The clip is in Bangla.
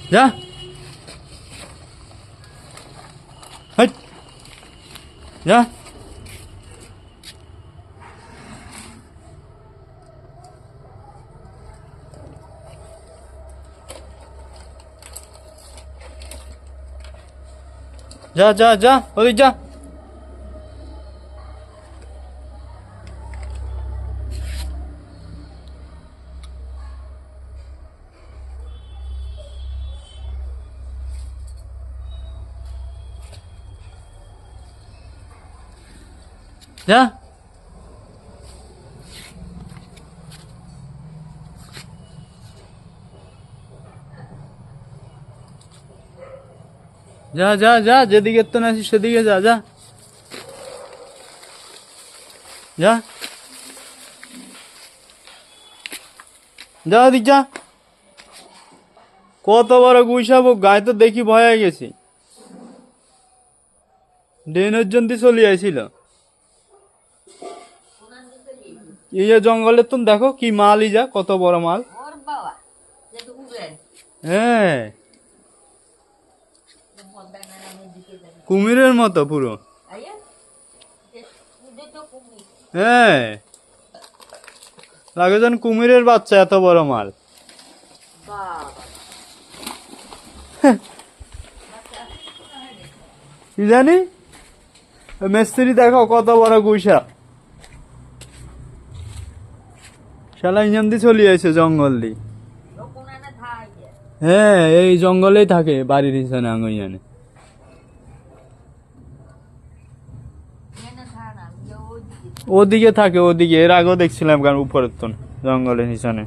যা হাট যা যা যা যা ওদিক যা যা যা যা যা যেদিকে তো না আসিস সেদিকে যা যা যা যা ওদিক যা কত বড় গুইসাবো গায়ে তো দেখি ভয় হয়ে গেছি ড্রেনের জন্য চলে আইছিল এই যে জঙ্গলের তো দেখো কি মাল যা কত বড় মাল হ্যাঁ কুমিরের মতো পুরো হ্যাঁ লাগে যেন কুমিরের বাচ্চা এত বড় মাল কি জানি মিস্ত্রি দেখো কত বড় গুইসা শালা ইঞ্জান দিয়ে চলে আসে জঙ্গল দিয়ে হ্যাঁ এই জঙ্গলেই থাকে বাড়ির পিছনে আঙইয়ানে ওদিকে থাকে ওদিকে এর আগেও দেখছিলাম কারণ উপরের তো জঙ্গলের পিছনে